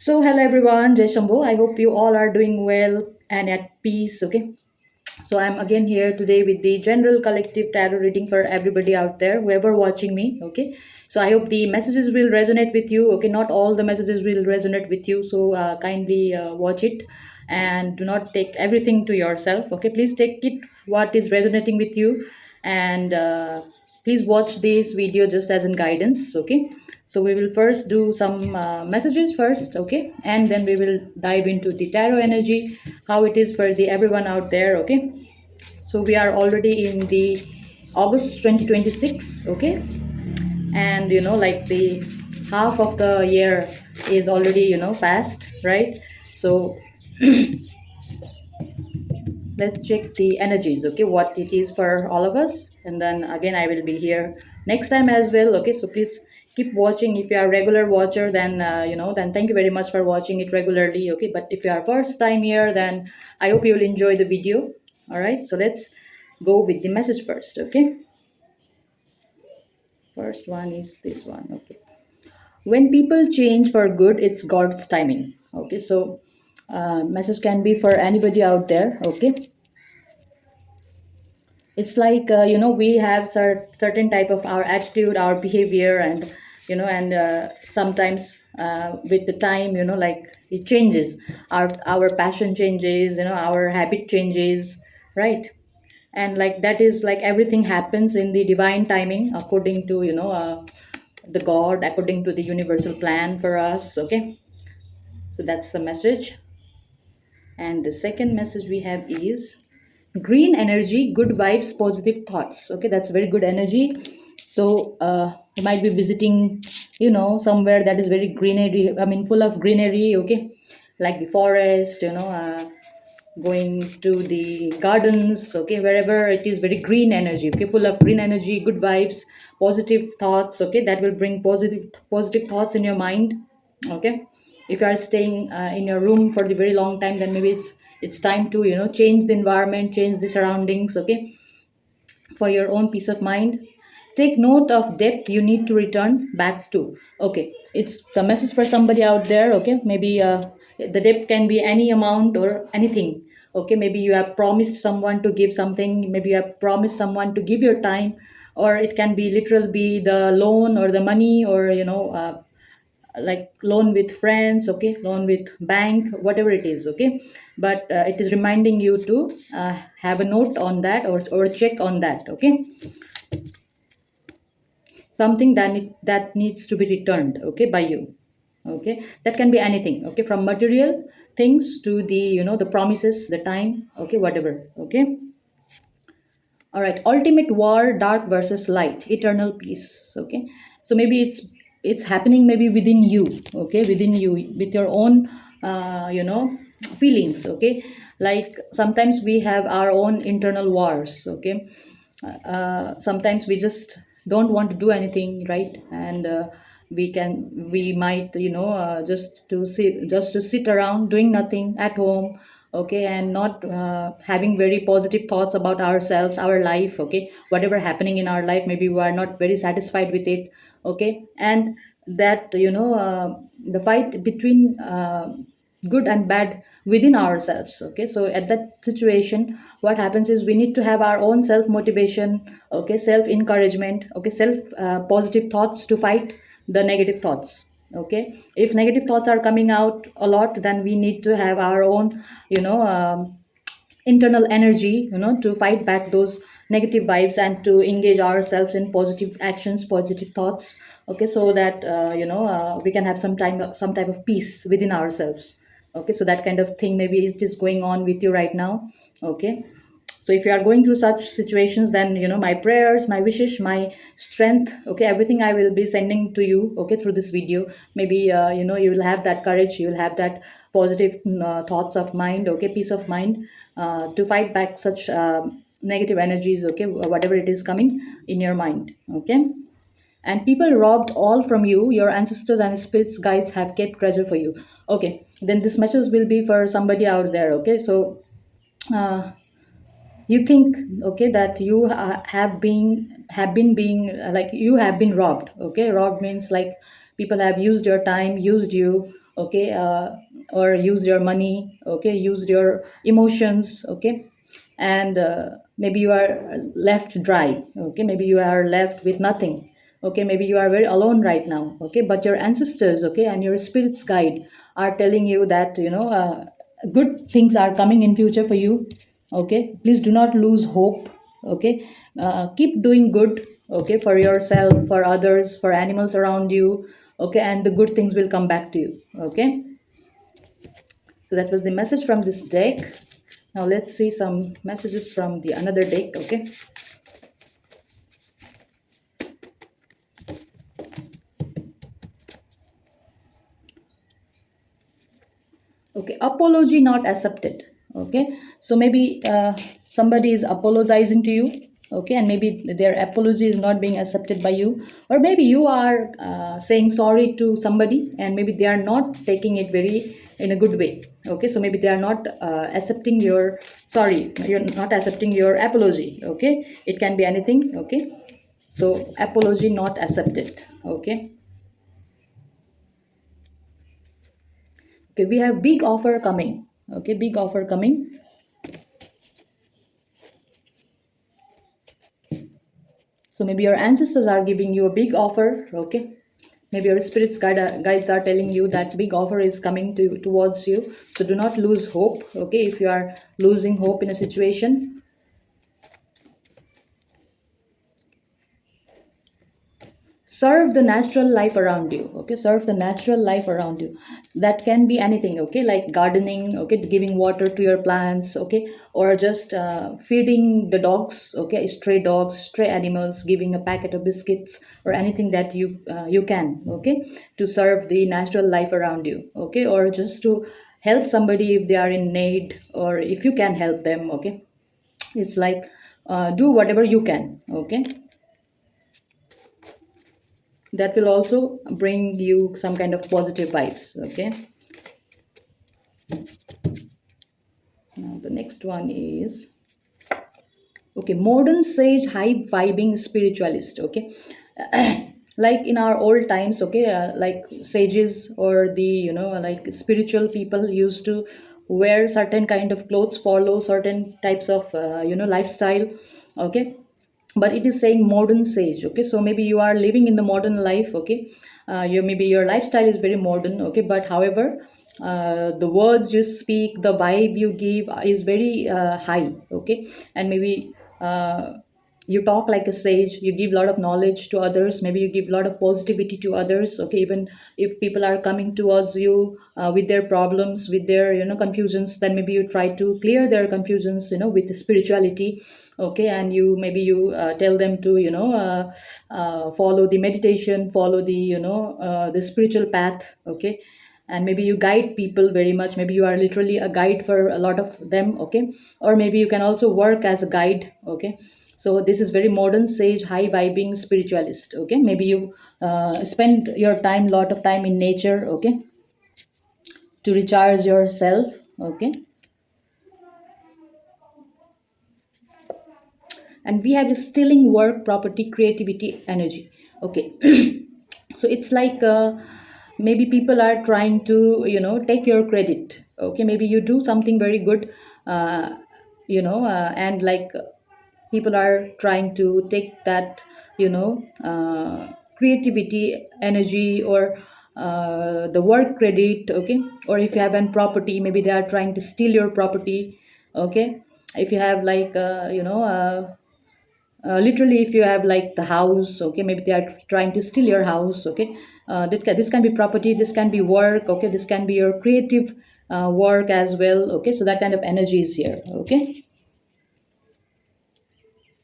So, hello everyone, Jai Shambho. I hope you all are doing well and at peace. Okay, so I'm again here today with the general collective tarot reading for everybody out there, whoever watching me. Okay, so I hope the messages will resonate with you. Okay, not all the messages will resonate with you, so kindly watch it and do not take everything to yourself. Okay, please take it what is resonating with you and please watch this video just as in guidance. Okay, so we will first do some messages first, okay, and then we will dive into the tarot energy, how it is for the everyone out there. Okay, so we are already in the August 2026. Okay, and like the half of the year is already past, right? So let's check the energies, okay, what it is for all of us, and then again I will be here next time as well. Okay, so please keep watching. If you are a regular watcher, then then thank you very much for watching it regularly. Okay, but if you are first time here, then I hope you will enjoy the video. All right, so let's go with the message first. Okay, first one is this one. Okay, when people change for good, it's God's timing. Okay, so message can be for anybody out there. Okay, it's like we have certain type of our attitude, our behavior, and sometimes with the time, like it changes, our passion changes, our habit changes, right? And like that is like everything happens in the divine timing according to the God, according to the universal plan for us. Okay, so that's the message. And the second message we have is green energy, good vibes, positive thoughts. Okay, that's very good energy. So you might be visiting somewhere that is very greenery, I mean full of greenery. Okay, like the forest, going to the gardens. Okay, wherever it is very green energy. Okay, full of green energy, good vibes, positive thoughts. Okay, that will bring positive thoughts in your mind. Okay, if you are staying in your room for the very long time, then maybe it's time to change the environment, change the surroundings. Okay, for your own peace of mind. Take note of depth you need to return back to. Okay, it's the message for somebody out there. Okay, maybe the debt can be any amount or anything. Okay, maybe you have promised someone to give something, maybe you have promised someone to give your time, or it can be literal be the loan or the money, or like loan with friends. Okay, loan with bank, whatever it is. Okay, but it is reminding you to have a note on that, or check on that. Okay, something that needs to be returned, okay, by you. Okay, that can be anything. Okay, from material things to the the promises, the time. Okay, whatever. Okay, all right, ultimate war, dark versus light, eternal peace. Okay, so maybe it's happening maybe within you. Okay, within you, with your own feelings. Okay, like sometimes we have our own internal wars. Okay, sometimes we just don't want to do anything, right? And we might just to sit around doing nothing at home. Okay, and not having very positive thoughts about ourselves, our life. Okay, whatever happening in our life, maybe we are not very satisfied with it. Okay, and that the fight between good and bad within ourselves. Okay, so at that situation, what happens is we need to have our own self motivation. Okay, self encouragement. Okay, self positive thoughts to fight the negative thoughts. Okay, if negative thoughts are coming out a lot, then we need to have our own you know um, internal energy, to fight back those negative vibes and to engage ourselves in positive actions, positive thoughts. Okay, so that we can have some type of peace within ourselves. Okay, so that kind of thing maybe it is going on with you right now. Okay, so if you are going through such situations, then my prayers, my wishes, my strength, okay, everything I will be sending to you, okay, through this video. Maybe you will have that courage, you will have that positive thoughts of mind. Okay, peace of mind, to fight back such negative energies. Okay, whatever it is coming in your mind. Okay, and people robbed all from you, your ancestors and spirits guides have kept treasure for you. Okay, then this message will be for somebody out there. Okay, so uh, you think, okay, that you have been being like you have been robbed. Okay, robbed means like People have used your time, used you, okay, or used your money, okay, used your emotions, okay, and maybe you are left dry, okay, maybe you are left with nothing, okay, maybe you are very alone right now, okay, but your ancestors, okay, and your spirit's guide are telling you that, good things are coming in future for you, okay, please do not lose hope, okay, keep doing good, okay, for yourself, for others, for animals around you, okay, and the good things will come back to you, okay. So that was the message from this deck. Now let's see some messages from the another deck, okay. Okay, apology not accepted. Okay, so maybe somebody is apologizing to you. Okay, and maybe their apology is not being accepted by you, or maybe you are saying sorry to somebody, and maybe they are not taking it very in a good way. Okay, so maybe they are not accepting your sorry. You're not accepting your apology. Okay, it can be anything. Okay, so apology not accepted. Okay. Okay, we have big offer coming. Okay, big offer coming. So maybe your ancestors are giving you a big offer, okay? Maybe your guides are telling you that big offer is coming towards you. So do not lose hope, okay? If you are losing hope in a situation, serve the natural life around you, okay, serve the natural life around you. That can be anything, okay, like gardening, okay, giving water to your plants, okay, or just feeding the dogs, okay, stray dogs, stray animals, giving a packet of biscuits, or anything that you can, okay, to serve the natural life around you, okay, or just to help somebody if they are in need, or if you can help them, okay. It's like do whatever you can, okay. That will also bring you some kind of positive vibes, okay. Now the next one is, okay, modern sage high vibing spiritualist, okay. Like in our old times, okay, like sages or the, like spiritual people used to wear certain kind of clothes, follow certain types of lifestyle, okay. But it is saying modern sage, okay, so maybe you are living in the modern life, okay. You maybe your lifestyle is very modern, okay, but however the words you speak, the vibe you give is very high, okay. And maybe you talk like a sage, you give a lot of knowledge to others, maybe you give a lot of positivity to others, okay. Even if people are coming towards you with their problems, with their confusions, then maybe you try to clear their confusions, with spirituality, okay. And you maybe you tell them to follow the meditation, follow the spiritual path, okay. And maybe you guide people very much, maybe you are literally a guide for a lot of them, okay. Or maybe you can also work as a guide, okay. So this is very modern sage high vibing spiritualist, okay. Maybe you spend your time, lot of time in nature, okay, to recharge yourself, okay. And we have a stealing work property creativity energy, okay. So it's like maybe people are trying to take your credit, okay. Maybe you do something very good, uh, and like people are trying to take that creativity energy, or the work credit, okay. Or if you have an property, maybe they are trying to steal your property, okay. If you have like literally if you have like the house, okay, maybe they are trying to steal your house, okay. This can be property, this can be work, okay, this can be your creative work as well, okay. So that kind of energy is here, okay.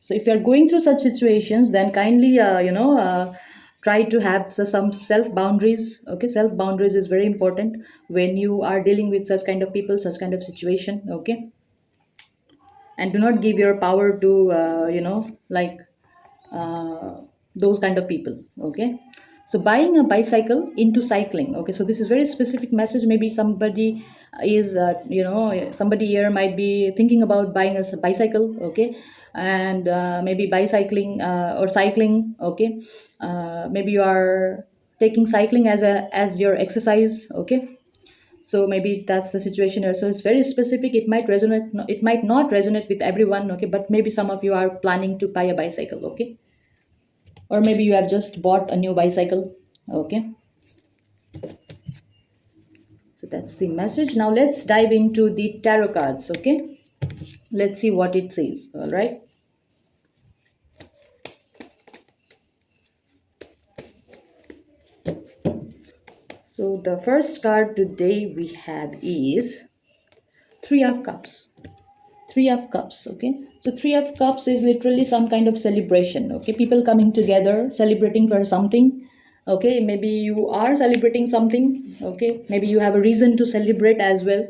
So if you are going through such situations, then kindly try to have some self boundaries, okay. Self boundaries is very important when you are dealing with such kind of people, such kind of situation, okay. And do not give your power to like uh, those kind of people, okay. So buying a bicycle into cycling, okay. So this is very specific message. Maybe somebody is somebody here might be thinking about buying a bicycle, okay. And maybe bicycling or cycling, okay. Maybe you are taking cycling as your exercise. Okay, so maybe that's the situation here. So it's very specific. It might resonate, it might not resonate with everyone. Okay, but maybe some of you are planning to buy a bicycle. Okay, or maybe you have just bought a new bicycle. Okay, so that's the message. Now let's dive into the tarot cards. Okay, let's see what it says. All right. So the first card today we have is Three of Cups. Three of Cups. Okay, so Three of Cups is literally some kind of celebration. Okay, people coming together, celebrating for something. Okay, maybe you are celebrating something. Okay, maybe you have a reason to celebrate as well.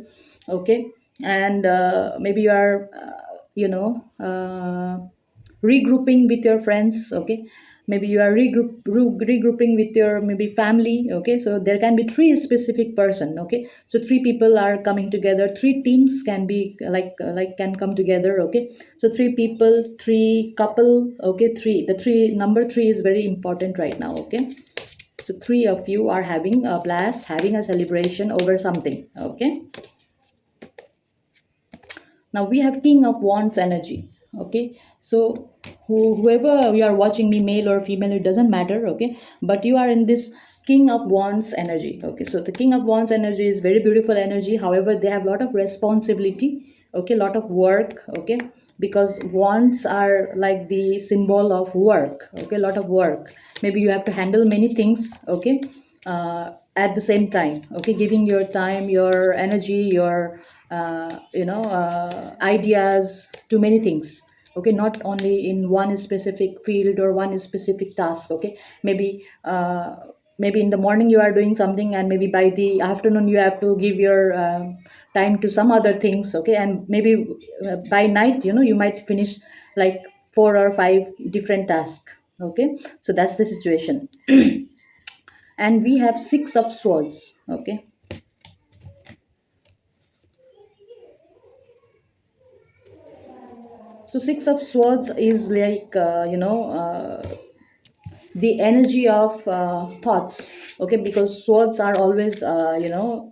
Okay, and maybe you are, regrouping with your friends. Okay, maybe you are regrouping with your maybe family. Okay, so there can be three specific person. Okay, so three people are coming together, three teams can be like can come together. Okay, so three people, three couple. Okay, three, the three, number three is very important right now. Okay, so three of you are having a blast, having a celebration over something. Okay, now we have King of Wands energy. Okay, so whoever you are watching me, male or female, it doesn't matter. Okay, but you are in this King of Wands energy. Okay, so the King of Wands energy is very beautiful energy. However, they have a lot of responsibility. Okay, lot of work. Okay, because wands are like the symbol of work. Okay, a lot of work. Maybe you have to handle many things. Okay, at the same time. Okay, giving your time, your energy, your ideas to many things. Okay, not only in one specific field or one specific task. Okay, maybe maybe in the morning you are doing something, and maybe by the afternoon you have to give your time to some other things. Okay, and maybe by night, you might finish like four or five different tasks. Okay, so that's the situation. And we have Six of Swords. Okay, so Six of Swords is like the energy of thoughts. Okay, because swords are always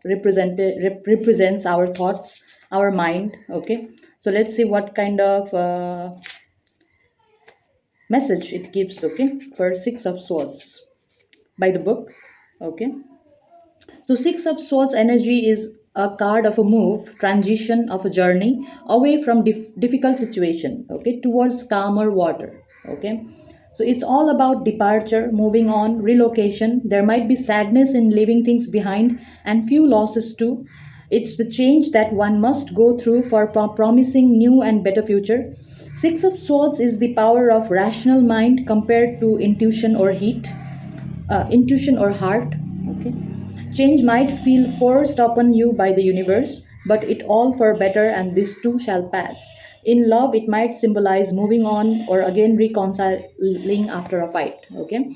represents our thoughts, our mind. Okay, so let's see what kind of message it gives. Okay, for Six of Swords by the book. Okay, so Six of Swords energy is a card of a move, transition of a journey away from difficult situation, okay, towards calmer water. Okay, so it's all about departure, moving on, relocation. There might be sadness in leaving things behind, and few losses too. It's the change that one must go through for promising new and better future. Six of Swords is the power of rational mind compared to intuition or heart. Okay, change might feel forced upon you by the universe, but it all for better, and this too shall pass. In love, it might symbolize moving on or again reconciling after a fight. Okay,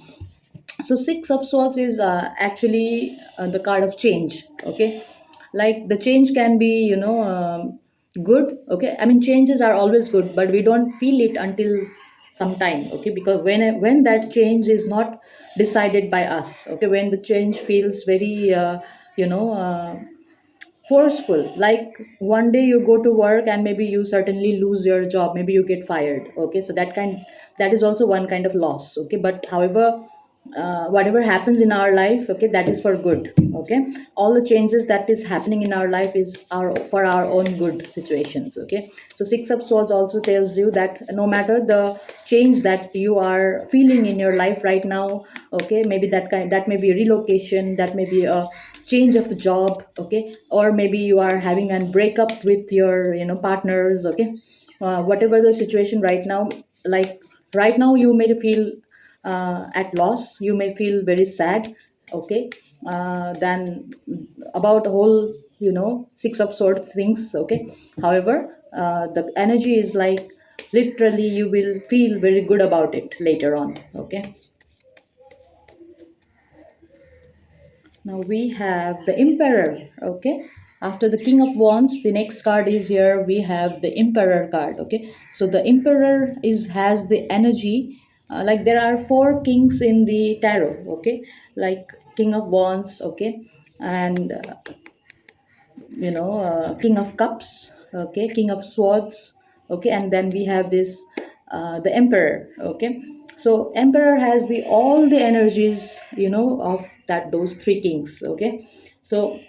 so Six of Swords is actually the card of change. Okay, like the change can be good. Okay, I mean changes are always good, but we don't feel it until some time. Okay, because when that change is not decided by us. Okay, when the change feels very you know uh, forceful, like one day you go to work and maybe you certainly lose your job, maybe you get fired. Okay, so that is also one kind of loss. Okay, but however, whatever happens in our life, okay, that is for good. Okay, all the changes that is happening in our life is our for our own good situations. Okay, so Six of Swords also tells you that no matter the change that you are feeling in your life right now. Okay, maybe that may be a relocation, that may be a change of job. Okay, or maybe you are having a breakup with your partners. Okay, whatever the situation right now, like right now you may feel at loss, you may feel very sad. Okay, then about whole Six of Swords things. Okay, however, the energy is like literally you will feel very good about it later on. Okay, now we have the Emperor. Okay, after the King of Wands, the next card is here. We have the Emperor card. Okay, so the Emperor is has the energy. like there are four kings in the tarot, okay, like king of wands, okay, and king of cups, okay, king of swords, okay, and then we have this the emperor, okay. So emperor has the all the energies, of that those three kings, okay. So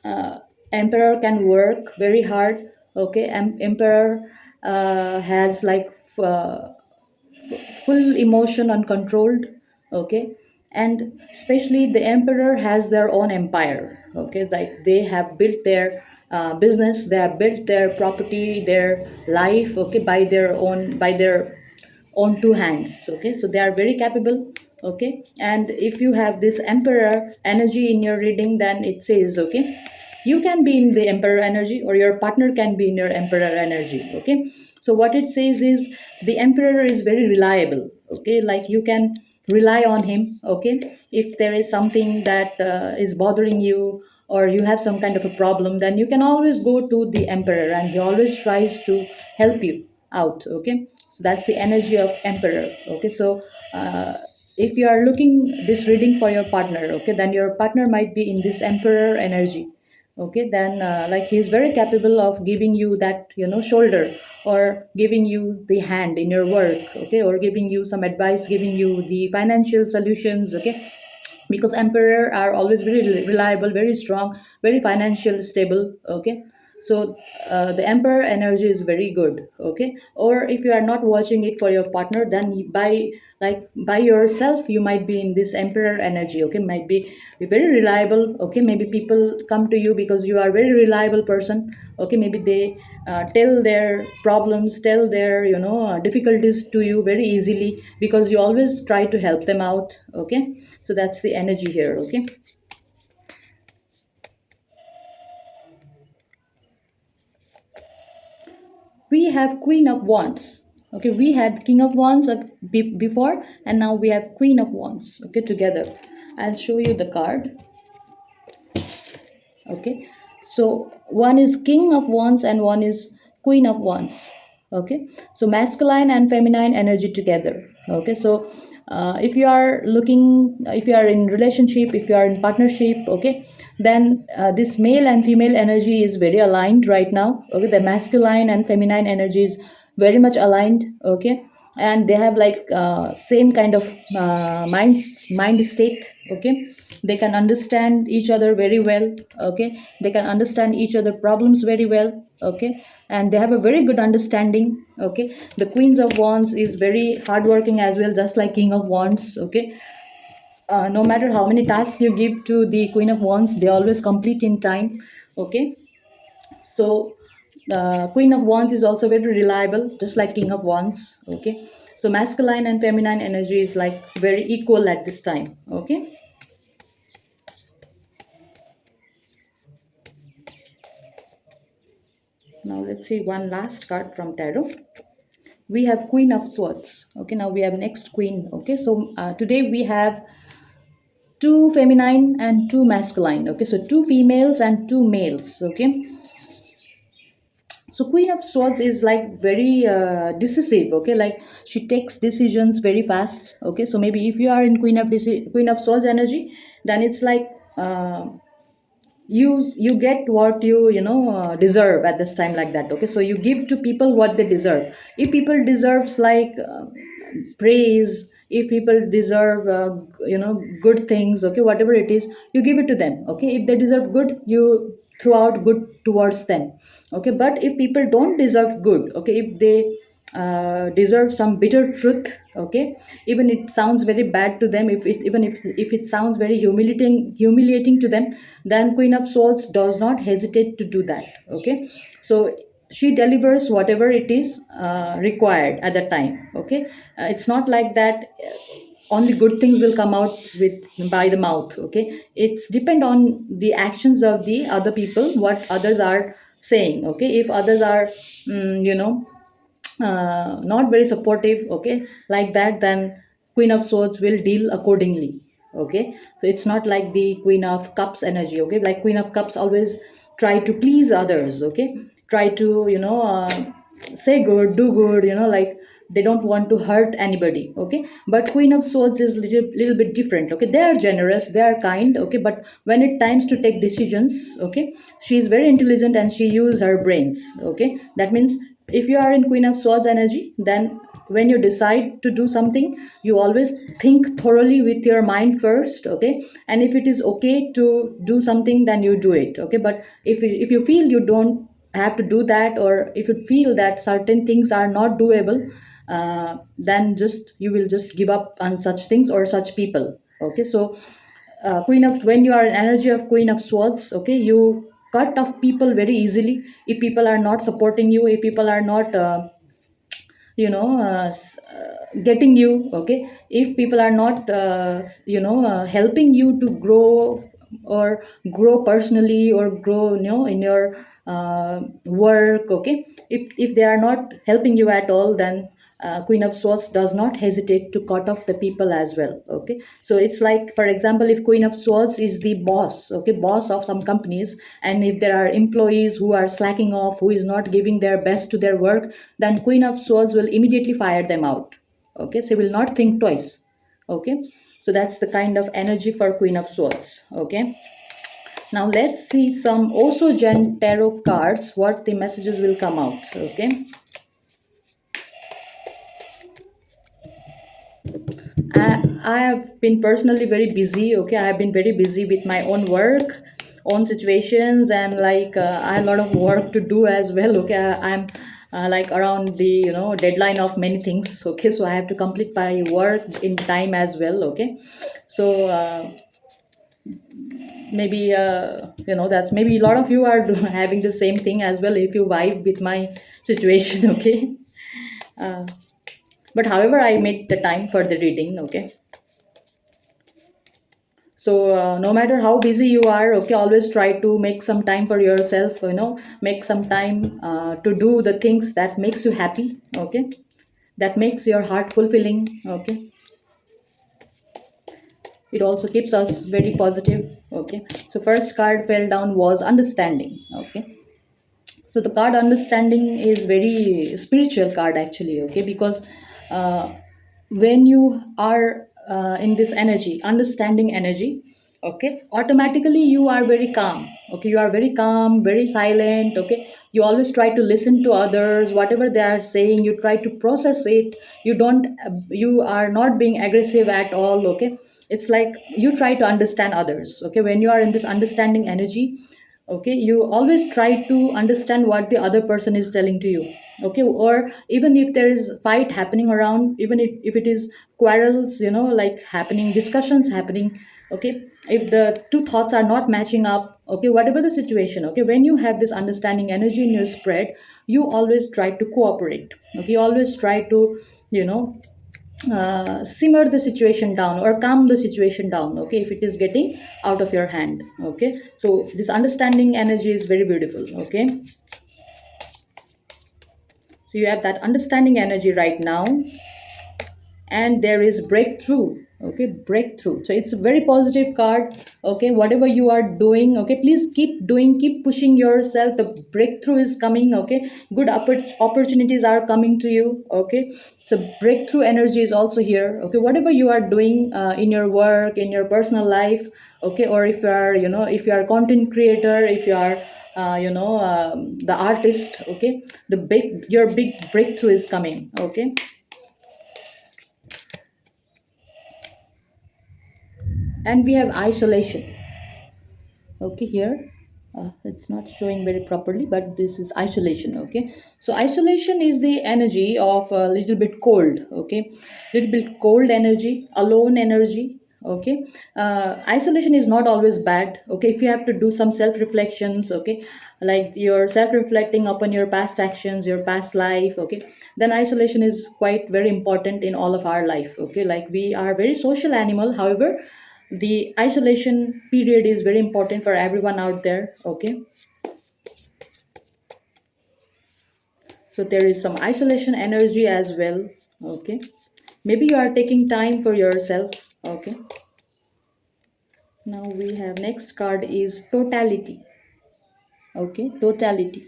uh, emperor can work very hard, okay. Emperor has like full emotion uncontrolled, okay. And especially the emperor has their own empire, okay, like they have built their business, they have built their property, their life, okay, by their own two hands, okay. So they are very capable, okay. And if you have this emperor energy in your reading, then it says, okay, you can be in the emperor energy or your partner can be in your emperor energy, okay. So what it says is the emperor is very reliable, okay, like you can rely on him, okay. If there is something that is bothering you, or you have some kind of a problem, then you can always go to the emperor and he always tries to help you out, okay. So that's the energy of emperor, okay. So uh, if you are looking this reading for your partner, okay, then your partner might be in this emperor energy, okay. Then like he's very capable of giving you that, shoulder, or giving you the hand in your work, okay, or giving you some advice, giving you the financial solutions, okay. Because emperor are always very reliable, very strong, very financial stable, okay. So the emperor energy is very good, okay. Or if you are not watching it for your partner, then by yourself you might be in this emperor energy, okay. Might be very reliable, okay. Maybe people come to you because you are very reliable person, okay. Maybe they tell their problems, tell their difficulties to you very easily because you always try to help them out, okay. So that's the energy here, okay. We have queen of wands, okay. We had king of wands before, and now we have queen of wands, okay, together. I'll show you the card, okay. So one is king of wands and one is queen of wands, okay. So masculine and feminine energy together, okay. So if you are looking, if you are in relationship, if you are in partnership, okay, then this male and female energy is very aligned right now, okay. The masculine and feminine energy is very much aligned, okay. And they have like same kind of mind state, okay. They can understand each other very well, okay. They can understand each other problems very well, okay. And they have a very good understanding, okay. The queens of wands is very hardworking as well, just like king of wands, okay. No matter how many tasks you give to the queen of wands, they always complete in time, okay. So the queen of wands is also very reliable, just like king of wands, okay. So masculine and feminine energy is like very equal at this time, okay. Now let's see one last card from tarot. We have queen of swords, okay. Now we have next queen, okay. So today we have two feminine and two masculine, okay. So two females and two males, okay. So queen of swords is like very decisive, okay. Like she takes decisions very fast, okay. So maybe if you are in queen of swords energy, then it's like you get what you deserve at this time, like that, okay. So you give to people what they deserve. If people deserves like praise, if people deserve good things, okay, whatever it is, you give it to them, okay. If they deserve good, you throw out good towards them, okay. But if people don't deserve good, okay, if they deserve some bitter truth, okay, even it sounds very bad to them, if it sounds very humiliating to them, then queen of swords does not hesitate to do that, okay. So she delivers whatever it is required at the time, okay. It's not like that only good things will come out with by the mouth, okay. It's depend on the actions of the other people, what others are saying, okay. If others are not very supportive, okay, like that, then queen of swords will deal accordingly, okay. So it's not like the queen of cups energy, okay. Like queen of cups always try to please others, okay, try to say good, do good, like they don't want to hurt anybody. Okay, but Queen of Swords is little bit different. Okay, they are generous, they are kind. Okay, but when it times to take decisions, okay, she is very intelligent and she use her brains. Okay, that means if you are in Queen of Swords energy, then when you decide to do something, you always think thoroughly with your mind first. Okay, and if it is okay to do something, then you do it. Okay, but if you feel you don't have to do that, or if you feel that certain things are not doable, then just you will just give up on such things or such people. Okay, so queen of when you are in energy of Queen of Swords, okay, you cut off people very easily. If people are not supporting you, if people are not getting you. Okay, if people are not helping you to grow, or grow personally, or grow in your work. Okay, if they are not helping you at all, then Queen of Swords does not hesitate to cut off the people as well. Okay, so it's like, for example, if Queen of Swords is the boss, okay, boss of some companies, and if there are employees who are slacking off, who is not giving their best to their work, then Queen of Swords will immediately fire them out. Okay, so will not think twice. Okay, so that's the kind of energy for Queen of Swords. Okay, now let's see some also Gen tarot cards, what the messages will come out. Okay, I have been personally very busy. Okay, I have been very busy with my own work, own situations, and like I have a lot of work to do as well. Okay, I'm like around the deadline of many things. Okay, so I have to complete my work in time as well. Okay, so maybe that's maybe a lot of you are having the same thing as well if you vibe with my situation. Okay, uh, but however, I made the time for the reading. Okay, so no matter how busy you are, okay, always try to make some time for yourself. Make some time to do the things that makes you happy. Okay, that makes your heart fulfilling. Okay, it also keeps us very positive. Okay, so first card fell down was understanding. Okay, so the card understanding is very spiritual card actually. Okay, because uh, when you are in this energy, understanding energy, okay, automatically you are very calm. Okay, you are very calm, very silent. Okay, you always try to listen to others, whatever they are saying, you try to process it. You are not being aggressive at all. Okay, it's like you try to understand others. Okay, when you are in this understanding energy, okay, you always try to understand what the other person is telling to you. Okay, or even if there is fight happening around, even if it is quarrels, like happening, discussions happening. Okay, if the two thoughts are not matching up, okay, whatever the situation, okay, when you have this understanding energy in your spread, you always try to cooperate. Okay, you always try to you know simmer the situation down or calm the situation down. Okay, if it is getting out of your hand. Okay, so this understanding energy is very beautiful. Okay, so you have that understanding energy right now, and there is breakthrough. Okay, breakthrough, so it's a very positive card. Okay, whatever you are doing, okay, please keep doing, keep pushing yourself. The breakthrough is coming. Okay, good opportunities are coming to you. Okay, so breakthrough energy is also here. Okay, whatever you are doing in your work, in your personal life. Okay, or if you are if you are content creator, if you are the artist. Okay, your big breakthrough is coming. Okay, and we have isolation. Okay, here it's not showing very properly, but this is isolation. Okay, so isolation is the energy of a little bit cold. Okay, little bit cold energy, alone energy. Okay, isolation is not always bad. Okay, if you have to do some self reflections, okay, like you're self reflecting upon your past actions, your past life. Okay, then isolation is quite very important in all of our life. Okay, like we are very social animal. However, the isolation period is very important for everyone out there. Okay, so there is some isolation energy as well. Okay, maybe you are taking time for yourself. Okay, now we have next card is totality. Okay, totality.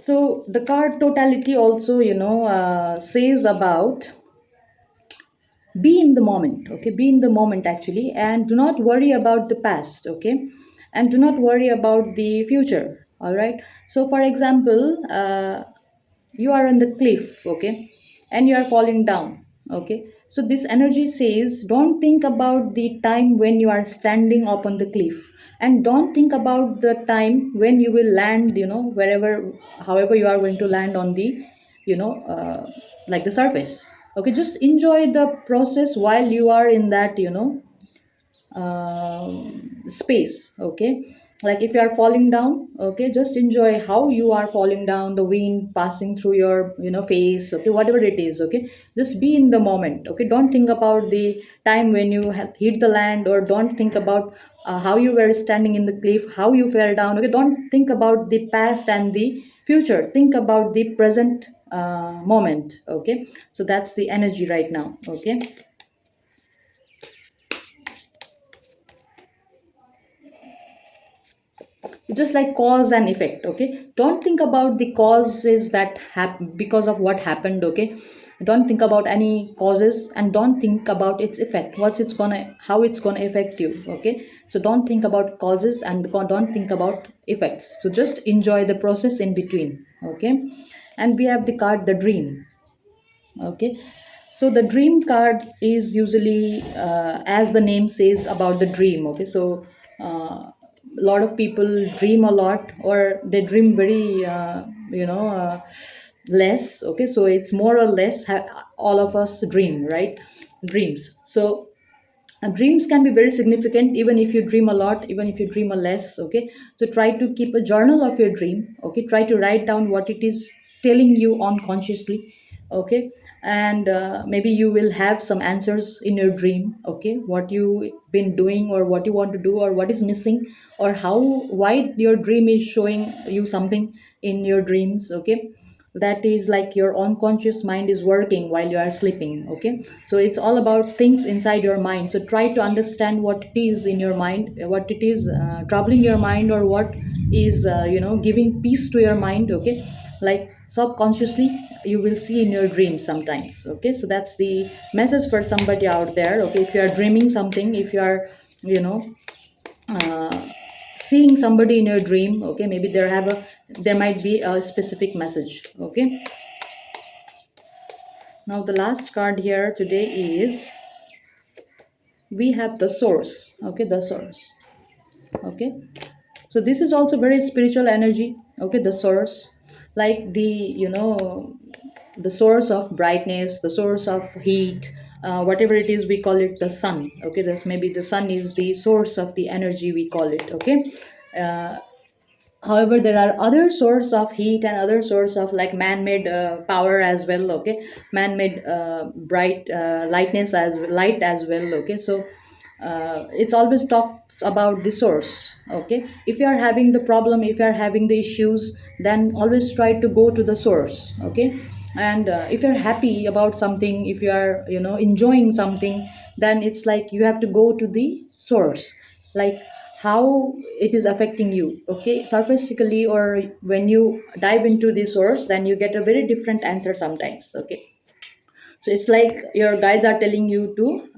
So the card totality also, says about be in the moment, okay, be in the moment actually, and do not worry about the past, okay, and do not worry about the future. All right. So for example, you are on the cliff, okay, and you are falling down, okay. So this energy says don't think about the time when you are standing up on the cliff, and don't think about the time when you will land, wherever, however you are going to land on the, you know uh, like the surface. Okay, just enjoy the process while you are in that, space. Okay, like if you are falling down, okay, just enjoy how you are falling down, the wind passing through your, face, okay, whatever it is. Okay, just be in the moment. Okay, don't think about the time when you hit the land, or don't think about how you were standing in the cliff, how you fell down. Okay, don't think about the past and the future, think about the present moment. Okay, so that's the energy right now. Okay, just like cause and effect. Okay, don't think about the causes that happen because of what happened. Okay, don't think about any causes, and don't think about its effect, what's it's gonna, how it's gonna affect you. Okay, so don't think about causes and don't think about effects, so just enjoy the process in between. Okay, and we have the card the dream. Okay, so the dream card is usually, as the name says, about the dream. Okay, so a lot of people dream a lot, or they dream very, less. Okay, so it's more or less all of us dream, right? Dreams. So dreams can be very significant, even if you dream a lot, even if you dream a less. Okay, so try to keep a journal of your dream. Okay, try to write down what it is telling you unconsciously. Okay, and maybe you will have some answers in your dream. Okay, what you been doing, or what you want to do, or what is missing, or how, why your dream is showing you something in your dreams. Okay, that is like your unconscious mind is working while you are sleeping. Okay, so it's all about things inside your mind. So try to understand what it is in your mind, what it is troubling your mind, or what is, giving peace to your mind. Okay, like subconsciously you will see in your dreams sometimes. Okay, so that's the message for somebody out there. Okay, if you are dreaming something, if you are, you know uh, seeing somebody in your dream, okay, maybe there might be a specific message. Okay, now the last card here today is, we have the source. Okay, the source. Okay, so this is also very spiritual energy. Okay, the source, like the, the source of brightness, the source of heat, whatever it is, we call it the sun. Okay, this maybe the sun is the source of the energy, we call it. Okay, uh, however, there are other source of heat and other source of like man-made power as well. Okay, man-made bright lightness as light as well. Okay, so it's always talks about the source. Okay, if you are having the problem, if you are having the issues, then always try to go to the source. Okay, and if you're happy about something, if you are, enjoying something, then it's like you have to go to the source, like how it is affecting you. Okay, surfacically, or when you dive into the source, then you get a very different answer sometimes. Okay, so it's like your guides are telling you to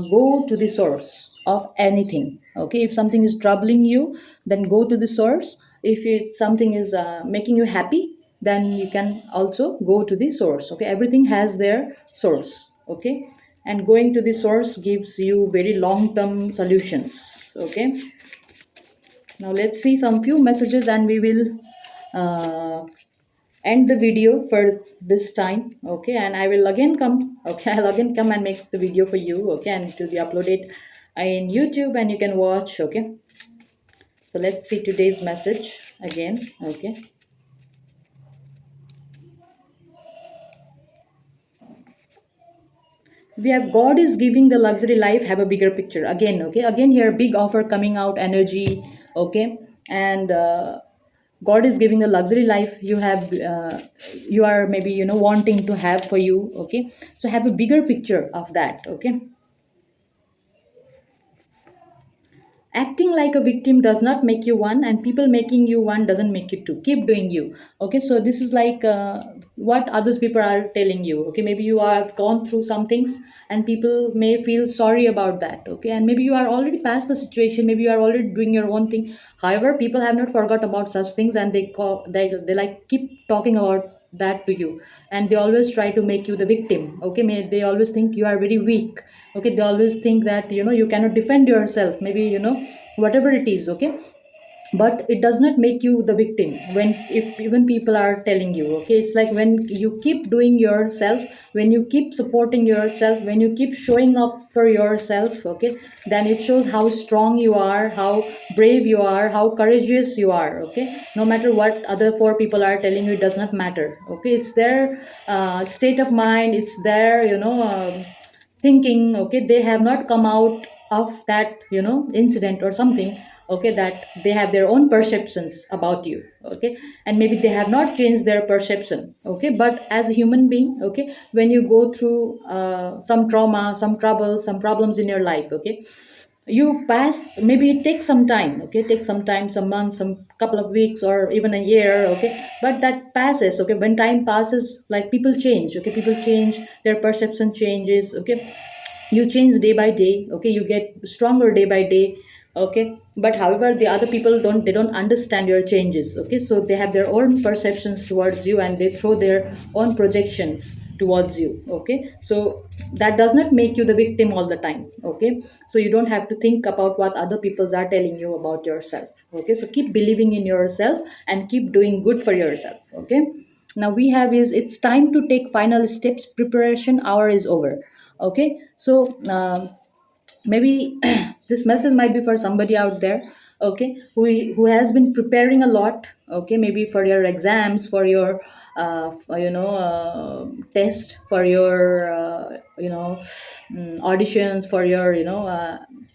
go to the source of anything. Okay, if something is troubling you, then go to the source. If something is making you happy, then you can also go to the source. Okay, everything has their source. Okay, and going to the source gives you very long term solutions. Okay, now let's see some few messages, and we will uh, end the video for this time. Okay, and I will again come. Okay, I'll again come and make the video for you. Okay, and it will be uploaded in YouTube, and you can watch. Okay, so let's see today's message again. Okay, we have God is giving the luxury life, have a bigger picture again. Okay, again here big offer coming out energy. Okay, and God is giving the luxury life you have, you are maybe, wanting to have for you. Okay, so have a bigger picture of that. Okay, acting like a victim does not make you one, and people making you one doesn't make you two. Keep doing you. Okay, so this is like what others people are telling you. Okay, maybe you have gone through some things, and people may feel sorry about that. Okay, and maybe you are already past the situation, maybe you are already doing your own thing. However, people have not forgot about such things, and they like keep talking about that to you, and they always try to make you the victim. Okay, they always think you are very weak. Okay, they always think that you cannot defend yourself, maybe whatever it is. Okay, but it does not make you the victim when, if even people are telling you. Okay, it's like when you keep doing yourself, when you keep supporting yourself, when you keep showing up for yourself. Okay, then it shows how strong you are, how brave you are, how courageous you are. Okay, no matter what other four people are telling you, it does not matter. Okay, it's their state of mind, it's their thinking. Okay, they have not come out of that incident or something. Okay, that they have their own perceptions about you. Okay, and maybe they have not changed their perception. Okay, but as a human being, okay, when you go through some trauma, some trouble, some problems in your life. Okay, you pass, maybe it takes some time. Okay, take some time, some months, some couple of weeks, or even a year. Okay, but that passes. Okay, when time passes, like people change. Okay, people change, their perception changes. Okay, you change day by day. Okay, you get stronger day by day. Okay, but however, the other people don't understand your changes. Okay, so they have their own perceptions towards you, and they throw their own projections towards you. Okay, so that does not make you the victim all the time. Okay, so you don't have to think about what other peoples are telling you about yourself. Okay, so keep believing in yourself and keep doing good for yourself. Okay, now we have is, it's time to take final steps, preparation hour is over. Okay, so maybe this message might be for somebody out there. Okay, who has been preparing a lot. Okay, maybe for your exams, for your test, for your auditions, for your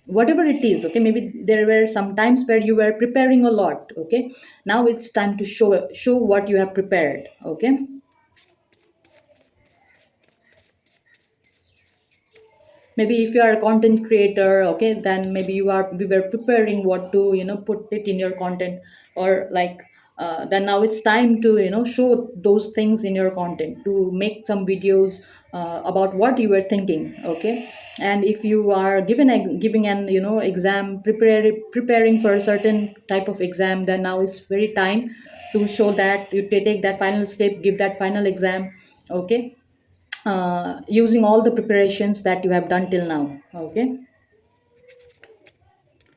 whatever it is. Okay, maybe there were some times where you were preparing a lot. Okay, now it's time to show what you have prepared. Okay, maybe if you are a content creator. Okay, then maybe we were preparing what to put it in your content, or like then now it's time to show those things in your content, to make some videos about what you were thinking. Okay, and if you are giving an exam, preparing for a certain type of exam, then now it's very time to show that you take that final step, give that final exam. Okay, using all the preparations that you have done till now. Okay,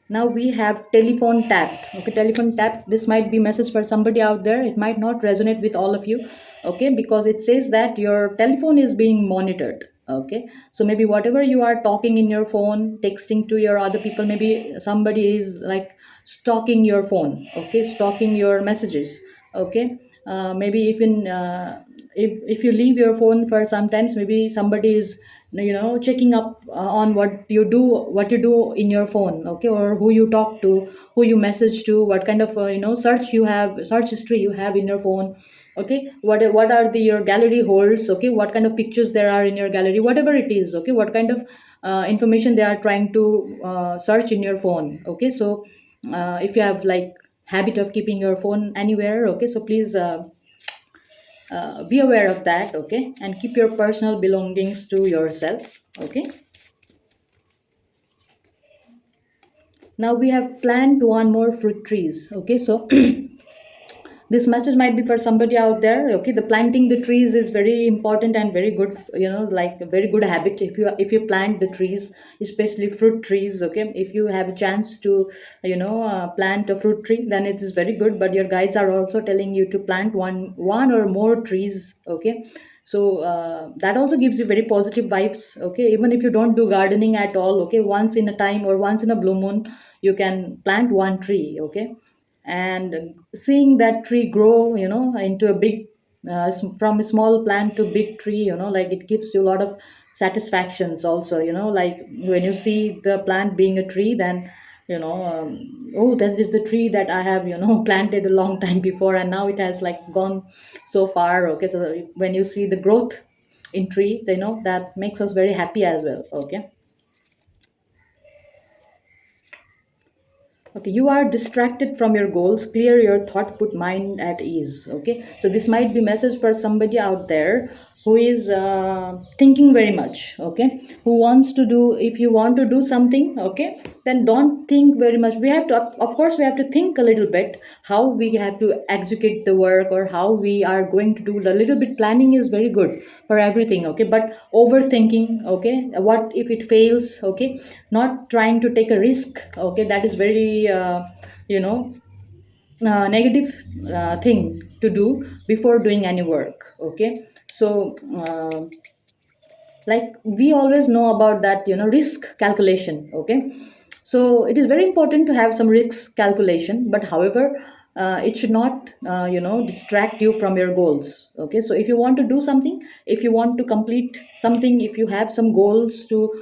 now we have telephone tapped. Okay, telephone tapped, this might be message for somebody out there. It might not resonate with all of you. Okay, because it says that your telephone is being monitored. Okay, so maybe whatever you are talking in your phone, texting to your other people, maybe somebody is like stalking your phone. Okay, stalking your messages. Okay, maybe even if you leave your phone for sometimes, maybe somebody is checking up on what you do in your phone. Okay, or who you talk to, who you message to, what kind of search history you have in your phone. Okay, what are your gallery holds. Okay, what kind of pictures there are in your gallery, whatever it is. Okay, what kind of information they are trying to search in your phone. Okay, so if you have like habit of keeping your phone anywhere. Okay, so please be aware of that. Okay, and keep your personal belongings to yourself. Okay, now we have planned one more fruit trees. Okay, so this message might be for somebody out there. Okay, the planting the trees is very important and very good, like a very good habit. If you plant the trees, especially fruit trees. Okay, if you have a chance to plant a fruit tree, then it is very good. But your guides are also telling you to plant one or more trees. Okay, so that also gives you very positive vibes. Okay, even if you don't do gardening at all. Okay, once in a time or once in a blue moon, you can plant one tree. Okay, and seeing that tree grow into a big from a small plant to big tree, like it gives you a lot of satisfactions also. Like when you see the plant being a tree, then oh, that is the tree that I have planted a long time before, and now it has like gone so far. Okay, so when you see the growth in tree, that makes us very happy as well. Okay, Okay, you are distracted from your goals. Clear your thought, put mind at ease. Okay, so this might be message for somebody out there who is thinking very much. Okay, who wants to do. If you want to do something, okay, then don't think very much. We have to, of course, we have to think a little bit how we have to execute the work or how we are going to do. A little bit planning is very good for everything. Okay, but overthinking. Okay, what if it fails? Okay, not trying to take a risk. Okay, that is very you know negative thing to do before doing any work. Okay, so like we always know about that, risk calculation. Okay, so it is very important to have some risk calculation, but however, it should not distract you from your goals. Okay, so if you want to do something, if you want to complete something, if you have some goals to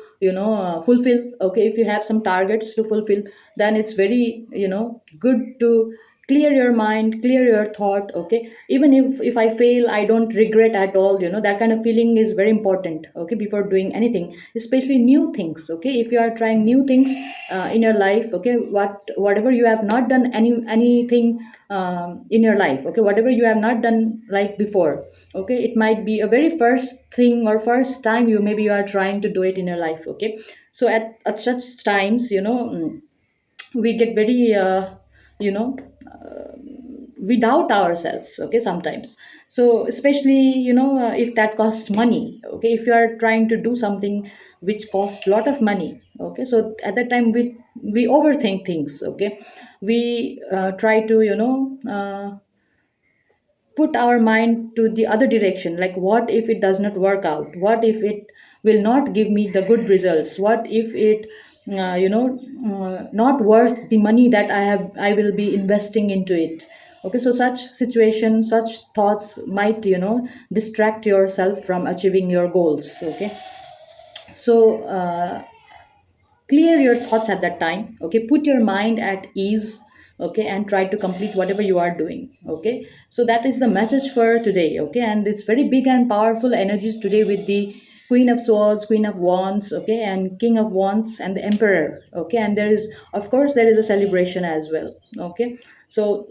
fulfill, okay, if you have some targets to fulfill, then it's very good to clear your mind, clear your thought. Okay, even if I fail, I don't regret at all. That kind of feeling is very important, okay, before doing anything, especially new things. Okay, if you are trying new things in your life. Okay, whatever you have not done anything in your life. Okay, whatever you have not done like before. Okay, it might be a very first thing or first time you maybe you are trying to do it in your life. Okay, so at such times, we get very you know we doubt ourselves. Okay, sometimes. So especially, if that costs money. Okay, if you are trying to do something which costs a lot of money. Okay, so at that time we overthink things. Okay, we try to put our mind to the other direction, like what if it does not work out, what if it will not give me the good results, what if it not worth the money that I will be investing into it. Okay, so such situation, such thoughts might distract yourself from achieving your goals. Okay, so clear your thoughts at that time. Okay, put your mind at ease. Okay, and try to complete whatever you are doing. Okay, so that is the message for today. Okay, and it's very big and powerful energies today with the Queen of Swords, Queen of Wands. Okay, and King of Wands and the Emperor. Okay, and there is, of course, there is a celebration as well. Okay, so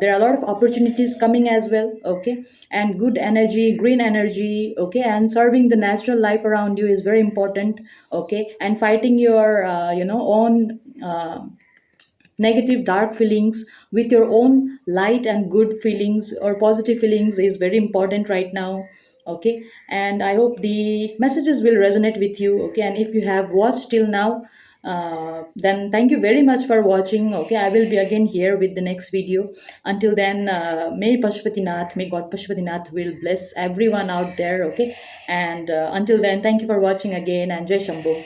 there are a lot of opportunities coming as well. Okay, and good energy, green energy. Okay, and serving the natural life around you is very important. Okay, and fighting your own negative dark feelings with your own light and good feelings or positive feelings is very important right now. Okay, and I hope the messages will resonate with you. Okay, and if you have watched till now, then thank you very much for watching. Okay, I will be again here with the next video. Until then, may God Pashupatinath will bless everyone out there. Okay, and until then, thank you for watching again, and Jai Shambho.